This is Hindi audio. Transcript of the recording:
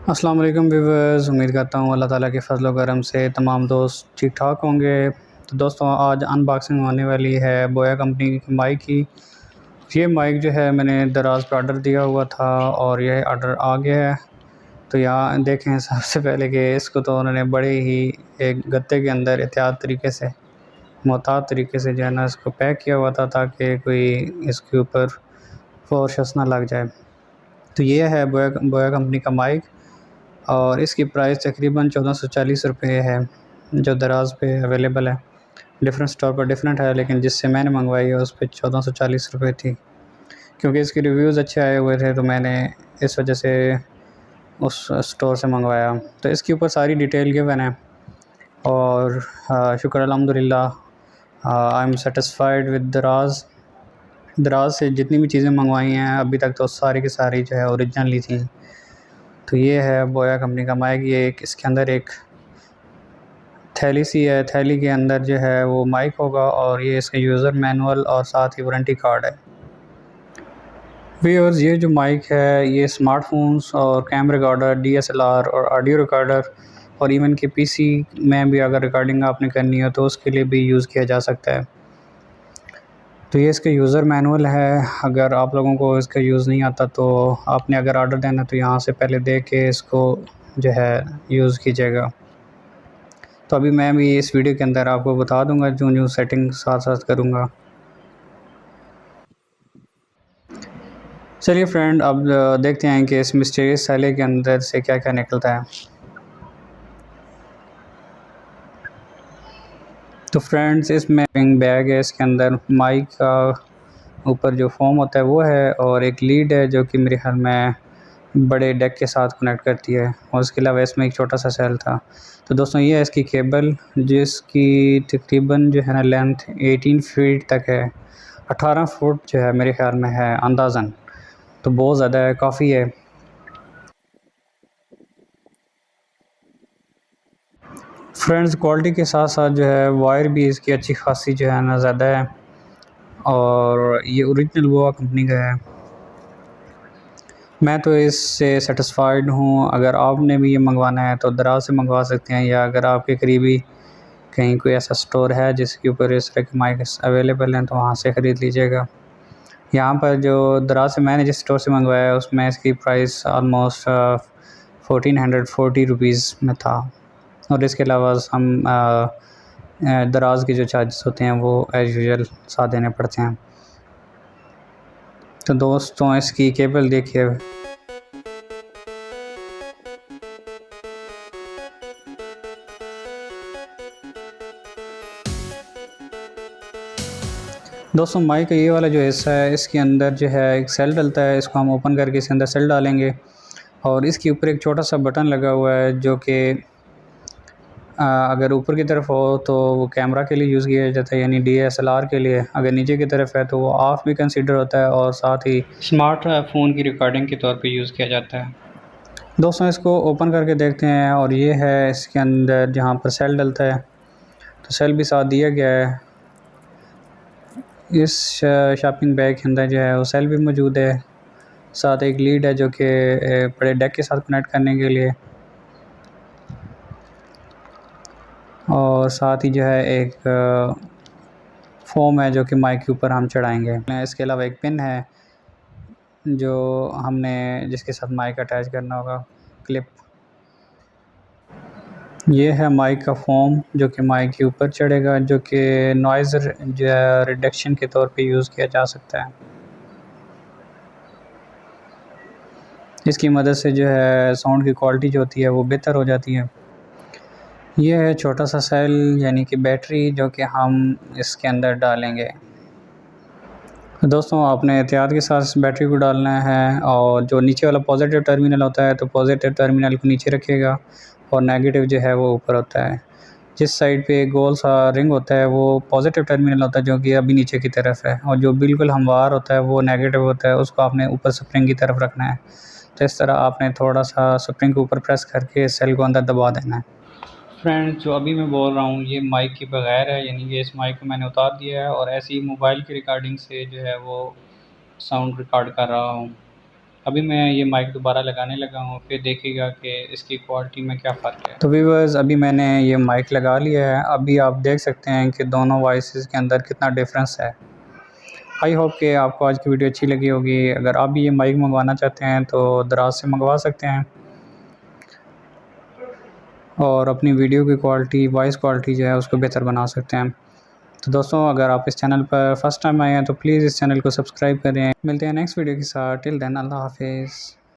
अस्सलाम वालेकुम व्यूअर्स। उम्मीद करता हूँ अल्लाह ताला के फजल व करम से तमाम दोस्त ठीक ठाक होंगे। तो दोस्तों, आज अनबॉक्सिंग होने वाली है बोया कंपनी की माइक की। ये माइक जो है मैंने दराज पे ऑर्डर दिया हुआ था और यह ऑर्डर आ गया है। तो यहाँ देखें सबसे पहले कि इसको तो उन्होंने बड़े ही एक गत्ते के अंदर एहतियात तरीके से, मोहतात तरीके से जो है ना इसको पैक किया हुआ था ताकि कोई इसके ऊपर फोर्स ना लग जाए। तो ये है बोया बोया कंपनी का माइक और इसकी प्राइस तकरीबन 1440 रुपये है, जो दराज पे अवेलेबल है। डिफरेंट स्टोर पर डिफरेंट है, लेकिन जिससे मैंने मंगवाई है उस पर 1440 रुपये थी। क्योंकि इसके रिव्यूज़ अच्छे आए हुए थे तो मैंने इस वजह से उस स्टोर से मंगवाया। तो इसके ऊपर सारी डिटेल गिवन है और शुक्र अल्हम्दुलिल्लाह आई एम सेटिस्फाइड विद दराज। दराज से जितनी भी चीज़ें मंगवाई हैं अभी तक तो सारी की सारी जो है ओरिजिनली थी। तो ये है बोया कंपनी का माइक। ये एक इसके अंदर एक थैली सी है, थैली के अंदर जो है वो माइक होगा और ये इसका यूज़र मैनुअल और साथ ही वारंटी कार्ड है। व्यूअर्स, ये जो माइक है ये स्मार्टफोन्स और कैमरा रिकॉर्डर, डीएसएलआर और ऑडियो रिकॉर्डर और इवन के पीसी में भी अगर रिकॉर्डिंग आपने करनी हो तो उसके लिए भी यूज़ किया जा सकता है। तो ये इसका यूज़र मैनुअल है। अगर आप लोगों को इसका यूज़ नहीं आता तो आपने अगर ऑर्डर देना तो यहाँ से पहले देख के इसको जो है यूज़ कीजिएगा। तो अभी मैं भी इस वीडियो के अंदर आपको बता दूंगा जो जो सेटिंग साथ साथ करूँगा। चलिए फ्रेंड, अब देखते हैं कि इस मिस्टीरियस थैले के अंदर से क्या क्या निकलता है। तो फ्रेंड्स, इसमें बैग है, इसके अंदर माइक का ऊपर जो फोम होता है वो है और एक लीड है जो कि मेरे ख्याल में बड़े डेक के साथ कनेक्ट करती है और उसके अलावा इसमें एक छोटा सा सेल था। तो दोस्तों, ये है इसकी केबल जिसकी तकरीबन जो है ना लेंथ 18 फीट तक है। 18 फुट जो है मेरे ख्याल में है अंदाज़न, तो बहुत ज़्यादा है, काफ़ी है। फ्रेंड्स, क्वालिटी के साथ साथ जो है वायर भी इसकी अच्छी खासी जो है ना ज़्यादा है और ये ओरिजिनल बोया कंपनी का है। मैं तो इससे सेटिस्फाइड हूँ। अगर आपने भी ये मंगवाना है तो दराज से मंगवा सकते हैं, या अगर आपके करीबी कहीं कोई ऐसा स्टोर है जिसके ऊपर इस तरह के माइक्स अवेलेबल हैं तो वहाँ से ख़रीद लीजिएगा। यहाँ पर जो दराज से मैंने जिस स्टोर से मंगवाया है उसमें इसकी प्राइस आलमोस्ट 1440 रुपीज़ में था और इसके अलावा हम दराज के जो चार्जेस होते हैं वो एज़ यूजुअल साथ देने पड़ते हैं। तो दोस्तों, इसकी केबल देखिए। दोस्तों, माइक का ये वाला जो हिस्सा है इसके अंदर जो है एक सेल डलता है। इसको हम ओपन करके इसके अंदर सेल डालेंगे और इसके ऊपर एक छोटा सा बटन लगा हुआ है जो कि अगर ऊपर की तरफ हो तो वो कैमरा के लिए यूज़ किया जाता है, यानी डीएसएलआर के लिए। अगर नीचे की तरफ है तो वो ऑफ़ भी कंसीडर होता है और साथ ही स्मार्ट फ़ोन की रिकॉर्डिंग के तौर पे यूज़ किया जाता है। दोस्तों, इसको ओपन करके देखते हैं और ये है इसके अंदर जहाँ पर सेल डलता है, तो सेल भी साथ दिया गया है। इस शॉपिंग बैग के अंदर जो है वो सेल भी मौजूद है, साथ एक लीड है जो कि बड़े डेक के साथ कनेक्ट करने के लिए, और साथ ही जो है एक फोम है जो कि माइक के ऊपर हम चढ़ाएंगे। इसके अलावा एक पिन है जो हमने जिसके साथ माइक अटैच करना होगा, क्लिप। ये है माइक का फोम जो कि माइक के ऊपर चढ़ेगा, जो कि नॉइज़ रिडक्शन के तौर पे यूज़ किया जा सकता है। इसकी मदद से जो है साउंड की क्वालिटी जो होती है वो बेहतर हो जाती है। ये है छोटा सा सेल यानी कि बैटरी जो कि हम इसके अंदर डालेंगे। दोस्तों, आपने एहतियात के साथ इस बैटरी को डालना है और जो नीचे वाला पॉजिटिव टर्मिनल होता है तो पॉजिटिव टर्मिनल को नीचे रखिएगा और नेगेटिव जो है वो ऊपर होता है। जिस साइड पे गोल सा रिंग होता है वो पॉजिटिव टर्मिनल होता है जो कि अभी नीचे की तरफ है, और जो बिल्कुल हमवार होता है वो नेगेटिव होता है, उसको आपने ऊपर स्प्रिंग की तरफ रखना है। तो इस तरह आपने थोड़ा सा स्प्रिंग को ऊपर प्रेस करके सेल को अंदर दबा देना है। फ्रेंड्स, जो अभी मैं बोल रहा हूँ ये माइक के बगैर है, यानी कि इस माइक को मैंने उतार दिया है और ऐसे ही मोबाइल की रिकॉर्डिंग से जो है वो साउंड रिकॉर्ड कर रहा हूँ। अभी मैं ये माइक दोबारा लगाने लगा हूँ, फिर देखिएगा कि इसकी क्वालिटी में क्या फ़र्क है। तो व्यूअर्स, अभी मैंने ये माइक लगा लिया है। अभी आप देख सकते हैं कि दोनों वॉइसेस के अंदर कितना डिफरेंस है। आई होप कि आपको आज की वीडियो अच्छी लगी होगी। अगर आप भी ये माइक मंगवाना चाहते हैं तो दराज से मंगवा सकते हैं और अपनी वीडियो की क्वालिटी, वॉइस क्वालिटी जो है उसको बेहतर बना सकते हैं। तो दोस्तों, अगर आप इस चैनल पर फर्स्ट टाइम आए हैं तो प्लीज़ इस चैनल को सब्सक्राइब करें। मिलते हैं नेक्स्ट वीडियो के साथ। टिल देन, अल्लाह हाफिज़।